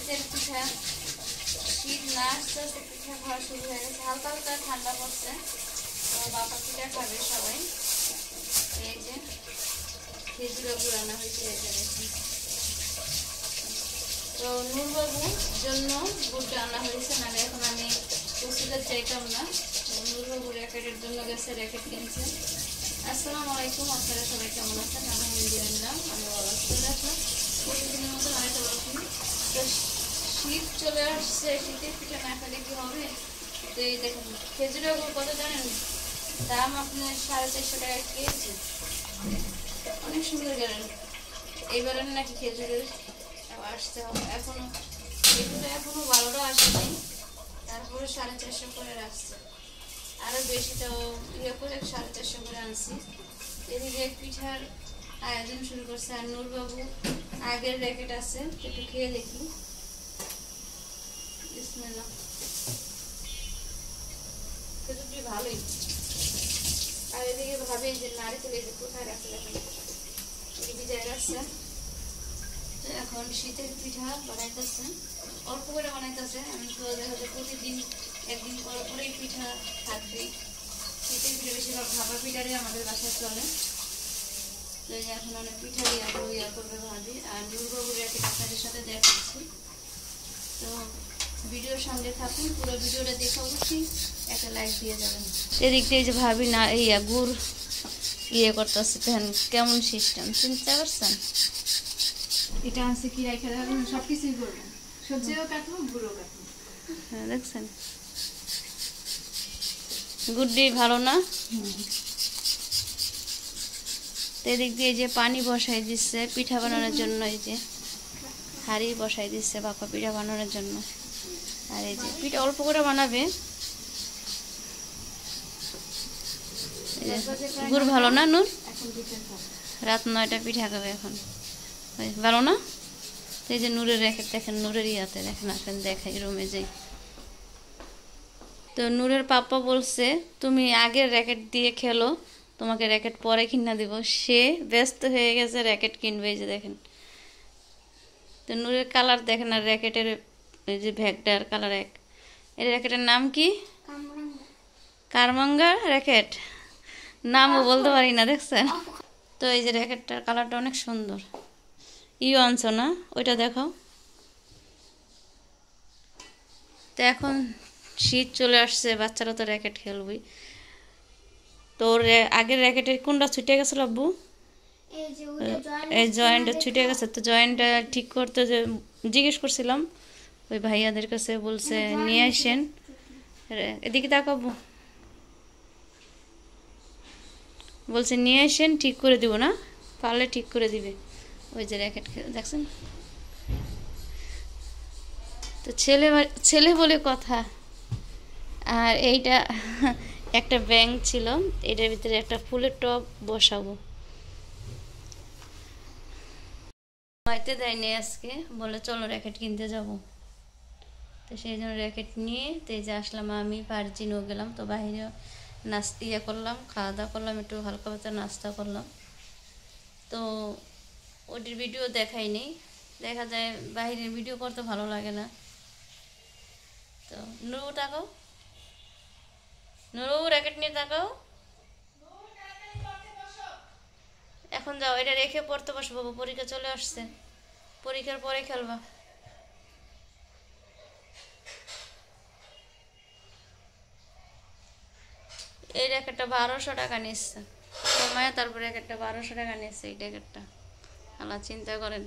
শীতের পিঠা শীত না আসতে আসতে পিঠা খাওয়া শুরু হয়ে গেছে, হালকা হালকা ঠান্ডা পড়ছে। তো বাবা পিঠা খাবে সবাই। এই যে খেজুরের গুড় আনা হয়েছে, এই যে দেখুন। তো নূরবাবুর জন্য গুড়টা আনা হয়েছে, নাহলে এখন আমি ওষুধের চাইতাম না। নূরবাবু র্যাকেটের জন্য গেছে, র্যাকেট কিনছে। আসসালামু আলাইকুম, আপনারা সবাই কেমন আছেন? আলহামদুলিল্লাহ আমি ভালো আছি। দেখো প্রতিদিনের মতো আরেকটা বলছি, তো শীত চলে আসছে, শীতের পিঠা না খেলে কি হবে? তো এই দেখুন খেজুরের গুড় কত জানেন? দাম আপনার 450 টাকা কেজি। অনেক সুন্দর গেলেন। এইবারের নাকি খেজুরের আসতে হবে, এখনো খেজুরে এখনো 12টা আসেনি, তারপরে 450 করে রাখছে। আরো বেশিটাও ইয়ে করে 450 করে আনছি। এদিকে পিঠার আয়োজন শুরু করছে। আর নূরবাবু আগের র্যাকেট আছে, একটু খেয়ে দেখি। বিসমিল্লাহ, খেজুরটি ভালোই। আর এদিকে ভাবে যে নারিকেল এই যে কোথায় রাখছে, দেখেন ভিজায় রাখছে। তো এখন শীতের পিঠা বানাইতেছে, অল্প করে বানাইতেছে। আমি তো দেখা যায় প্রতিদিন একদিন পরে পরেই পিঠা থাকবেই। শীতের পিঠা বেশিরভাগ ভাপা পিঠারই আমাদের বাসায় চলে। তো এখন অনেক পিঠা ইয়া করবে ভাবি। আর নূরবাবুর র্যাকেট আপনাদের সাথে দেখাচ্ছি, তো ভিডিওর সঙ্গে থাকুন, পুরো ভিডিওটা দেখে অবশ্যই একটা লাইক দিয়ে যাবেন। এদিক দিয়ে যে ভাবি না গুড় ইয়ে করতেছে, কেমন সিস্টেম চিন্তা করছেন? এটা আছে কি রাইখা রাখুন, সবকিছুই করবেন, সবজিও কাটবো, গুঁড়ো কাটবো। হ্যাঁ দেখছেন, গুড়টি ভালো না। এদিক দিয়ে যে পানি বসাই দিচ্ছে পিঠা বানানোর জন্য, এই যে হাঁড়ি বসাই দিচ্ছে বাপা পিঠা বানানোর জন্য। আর এই যে পিঠা অল্প করে বানাবে। গুড় ভালো না নূর? রাত 9টা পিঠা খাবে এখন, ভালো না? এই যে নূরের র্যাকেট দেখেন, নূরের ইয়াতে দেখেন, আসেন দেখাই রুমে যাই। তো নূরের পাপ্পা বলছে তুমি আগের র্যাকেট দিয়ে খেলো, তোমাকে র্যাকেট পরে কিনা দিব। সে ব্যস্ত হয়ে গেছে, র্যাকেট কিনবে। এই যে দেখেন, তো নূরের কালার দেখেন, আর র্যাকেটের এই যে ভ্যাগটার কালার এক। এই র্যাকেটের নাম কি? কারমাঙ্গা র্যাকেট, নামও বলতে পারি না, দেখছেন? তো এই যে র্যাকেটটার কালারটা অনেক সুন্দর। আনছো না ওইটা দেখাও। তো এখন শীত চলে আসছে, বাচ্চারা তো র্যাকেট খেলবই। তো আগের র্যাকেটের কোনটা ছুটে গেছিল আব্বু? এই জয়েন্টটা ছুটে গেছে। তো জয়েন্টটা ঠিক করতে যে জিজ্ঞেস করছিলাম ওই ভাইয়াদের কাছে, বলছে নিয়ে আসেন। এদিকে তাকাবো, বলছে নিয়ে আসেন ঠিক করে দিব, না পারলে ঠিক করে দিবে। ওই যে র্যাকেট দেখছেন, তো ছেলে বলে কথা। আর এইটা একটা ব্যাংক ছিল, এটার ভিতরে একটা ফুলের টব বসাবো। হয়তো দেয়নি আজকে, বলে চলো র্যাকেট কিনতে যাব। তো সেই জন্য র্যাকেট নিয়ে তো এই যে আসলাম, আমি পারজিনও গেলাম। তো বাইরে নাস্তা করলাম, খাওয়া দাওয়া করলাম, একটু হালকা পাতলা নাস্তা করলাম। তো ওটির ভিডিও দেখাইনি, দেখা যায় বাইরের ভিডিও করতে ভালো লাগে না। তো নুরু তাকাও, নুরু র্যাকেট নিয়ে তাকাও। এখন যাও, এটা রেখে পড়তে বসো বাবু, পরীক্ষা চলে আসছে, পরীক্ষার পরে খেলবা। এই র্যাকেটটা 1200 টাকা নিচ্ছে সময়, তারপরে র্যাকেটটা 1200 টাকা নিচ্ছে এই র্যাকেটটা। আল্লাহ চিন্তা করেন।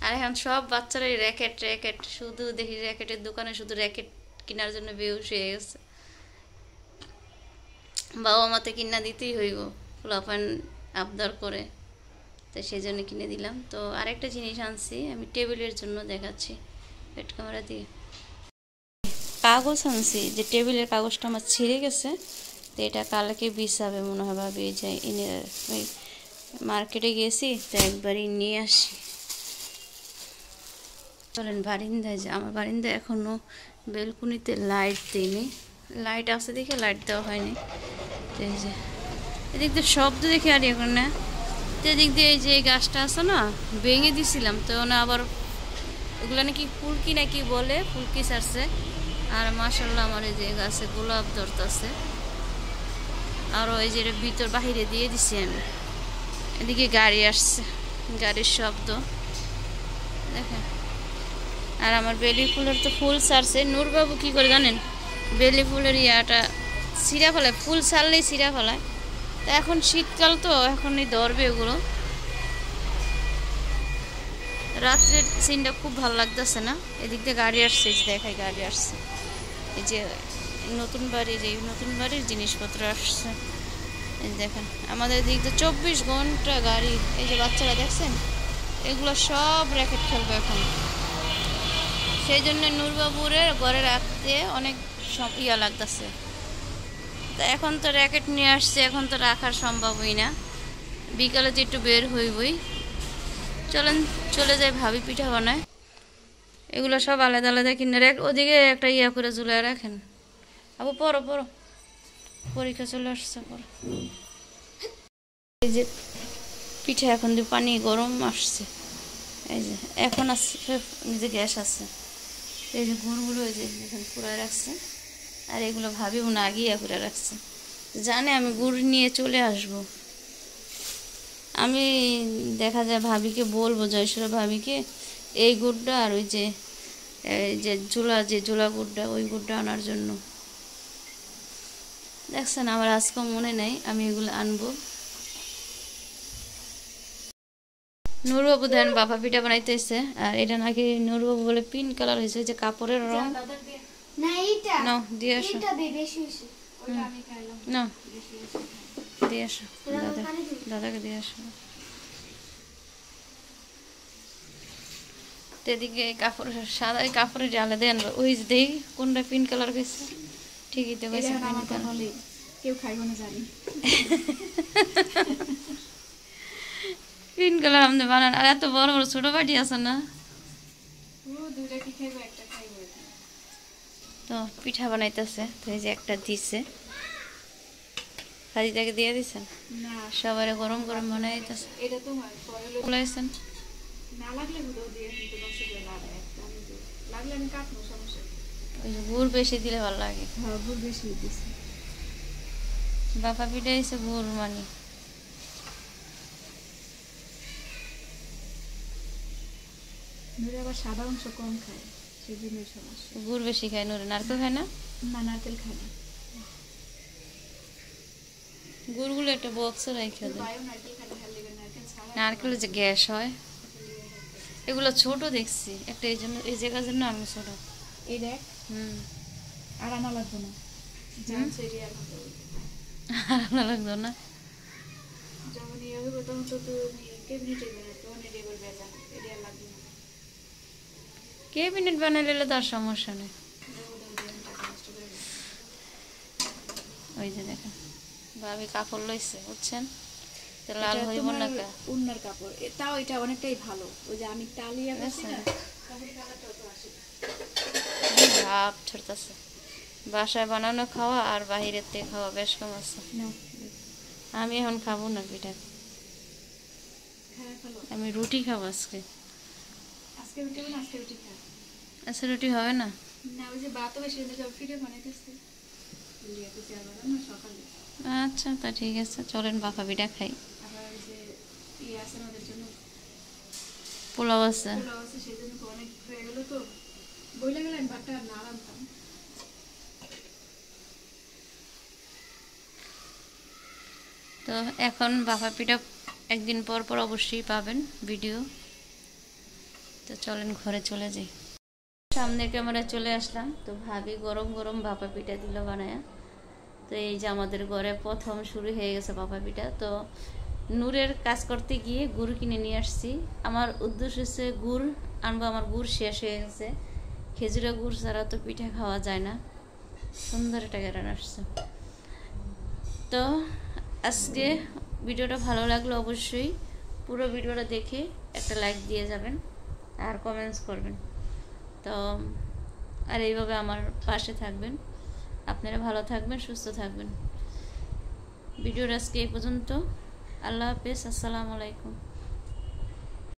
আর এখন সব বাচ্চারাই র্যাকেট র্যাকেট, শুধু দেখি র্যাকেটের দোকানে শুধু র্যাকেট কেনার জন্য বেহুশ হয়ে গেছে। বাবা মাতে কিনা দিতেই হইব, পোলাপান আবদার করে, তো সেই জন্য কিনে দিলাম। তো আরেকটা জিনিস আনছি আমি টেবিলের জন্য, দেখাচ্ছি পেট ক্যামেরা দিয়ে। কাগজ আনছি, যে টেবিলের কাগজটা আমার ছিঁড়ে গেছে, তো এটা কালকে বিছাবে মনে হয় ভাবি। যাই এনে ওই মার্কেটে গেছি, তো একবারই নিয়ে আসি। চলেন বারিন্দায় যে, আমার বারিন্দায় এখনও বেলকুনিতে লাইট দিইনি, লাইট আছে দেখে লাইট দেওয়া হয়নি। তো এই যে এদিক দিয়ে শব্দ দেখে আর এখন না, তো এদিক দিয়ে এই যে গাছটা আছে না, ভেঙে দিছিলাম, তো না আবার এগুলো নাকি ফুলকি নাকি বলে, ফুলকি ছাড়ছে। আর মাশাআল্লাহ আমার এই যে গাছে গোলাপ ধরতেছে। আর ওই যে ভিতর বাহিরে দিয়ে দিছি আমি। এদিকে গাড়ি আসছে, গাড়ির শব্দ দেখেন। আর আমার বেলি ফুলের তো ফুল ছাড়ছে। নূরবাবু কি করে জানেন, বেলি ফুলের ইয়াটা ছিঁড়া ফেলায়, ফুল ছাড়লেই ছিঁড়া ফেলায়। তো এখন শীতকাল তো এখনই ধরবে ওগুলো। রাত্রের সিনটা খুব ভালো লাগতেছে না। এদিক দিয়ে গাড়ি আসছে, দেখাই গাড়ি আসছে। এই যে নতুন বাড়ির জিনিসপত্র আসছে। এই দেখেন আমাদের দিক দিয়ে 24 ঘন্টা গাড়ি। এই যে বাচ্চারা দেখছেন, এগুলো সব র্যাকেট খেলবে এখন। সেই জন্য নূরবাবুরে ঘরে রাখতে অনেক ইয়া লাগতেছে। তা এখন তো র্যাকেট নিয়ে আসছে, এখন তো রাখার সম্ভবই না। বিকালে তো একটু বের হইবই। চলেন চলে যাই, ভাবি পিঠা বানায়। এগুলো সব আলাদা আলাদা কিনে ওদিকে একটা ইয়া করে ঝুলায় রাখেন। আবু পড়ো পরীক্ষা চলে আসছে পড়ো। এই যে পিঠা এখন দিয়ে পানি গরম আসছে। এই যে এখন আসছে, নিজে গ্যাস আছে। এই যে গুড়গুলো এই যে এখন পুরায় রাখছে। আর এগুলো ভাবি উনি আগে ইয়া করে রাখছে, জানে আমি গুড় নিয়ে চলে আসব। আমি দেখা যায় ভাবিকে বলবো, জয়সরা ভাবিকে এই গুড়টা আর ওই যে জোলা গুড়টা, ওই গুড়টা আনার জন্য। দেখছেন আমার আজকে মনে নেই, আমি এগুলো আনবো। নূরবাবু দেন বাবা পিঠা বানাইতেছে। আর এটা নাকি নূরবাবু বলে পিঙ্ক কালার হয়েছে, যে কাপড়ের রং। না এইটা না দিয়ে আসো, এটা বেশি হইছে, ওটা আমি খাইলাম না বেশি হইছে। দিয়ে আসো, দাদাকে দিয়ে আসো। এদিকে কাপড় সাদা কাপড়ে জালে দেন, ওই যে দেখি কোনটা পিঙ্ক কালার গেছে। ঠিকই তো গেছে পিঙ্ক কালার। কেউ খাইব না জানি। পিঙ্ক কালার আমাদের বানান। আর এত বড় বড় ছোট বাটি আছে না, দুইটা কি খাইব, একটা খাইব। তো পিঠা বানাইতেছে। তো এই যে একটা দিছে, খাদিটাকে দিয়ে দিছেন না, সবারে গরম গরম বানাইতেছে। এটা তোমার পরে বলাইছেন না লাগলে গুলো দিয়ে কিন্তু নষ্ট করে লাভ নাই। লাগলে আমি কাটবো, সমস্যা। ওই যে গুড় বেশি দিলে ভালো লাগে। হ্যাঁ, গুড় বেশি দিছি। বাপা পিঠা এসে গুড় মানে নুরে আবার সাদা অংশ কম খায়, সেই জন্যই সমস্যা। গুড় বেশি খায়। নুরে নারকেল খায় না? না, নারকেল খায় না। গুড়গুলো একটা বক্সে রেখে দেয়। নারকেল খায় না, নারকেল ছাড়া নারকেলে যে গ্যাস হয়। এগুলো ছোট দেখছি একটা, এই জন্য এই জায়গার জন্য আমি ছোট। এই দেখ, আর আনা লাগবে না। আর আনা লাগতো না। যখন ইয়ে হবে তখন তো তুমি ক্যাবিনেটে বেরো, তখন এটা এবার বেজা, এটা আর লাগবে না। ক্যাবিনেট বানাইলে তার সমস্যা নেই। ওই যে দেখেন ভাবি কাপড় লইছে, বুঝছেন? লাল হইব না কা উন্নার কাপড়, তাও এটা অনেকটাই ভালো। ওই যে আমি টালিয়া গেছি না, ভাব ছড়তাছে। বাসায় বানানো খাওয়া আর বাহিরের থেকে খাওয়া বেশ কম আছে। আমি এখন খাবো না পিঠা, আমি রুটি খাবো আজকে। আজকে রুটি বানা, আজকে রুটি খা। আচ্ছা রুটি হবে না? না, ওই যে ভাতও বেশি হয়ে যাবে, ফিরে বানাইতেছে লিয়াতে চার বানানো সকালে। আচ্ছা তা ঠিক আছে, চলেন বাপা পিঠা খাই। আবার ওই যে ইয়ে আছে ওদের জন্য, পোলাও আছে। পোলাও আছে, সেই জন্য অনেক হয়ে গেল। তো বইলে গেলে আমি ভাতটা না রান্তাম। তো এখন বাপা পিঠা একদিন পর পর অবশ্যই পাবেন ভিডিও। তো চলেন ঘরে চলে যাই। সামনের ক্যামেরায় চলে আসলাম। তো ভাবি গরম গরম ভাপা পিঠা দিল বানায়া। তো এই যে আমাদের ঘরে প্রথম শুরু হয়ে গেছে ভাপা পিঠা। তো নূরের কাজ করতে গিয়ে গুড় কিনে নিয়ে আসছি। আমার উদ্দেশ্য হচ্ছে গুড় আনবো, আমার গুড় শেষ হয়ে গেছে। খেজুরা গুড় ছাড়া তো পিঠা খাওয়া যায় না। সুন্দর একটা গ্যারান আসছে। তো আজকে ভিডিওটা ভালো লাগলো অবশ্যই পুরো ভিডিওটা দেখে একটা লাইক দিয়ে যাবেন আর কমেন্টস করবেন। তো আর এইভাবে আমার পাশে থাকবেন। আপনারা ভালো থাকবেন, সুস্থ থাকবেন। ভিডিওর আজকে এই পর্যন্ত। আল্লাহ হাফেজ, আসসালামু আলাইকুম।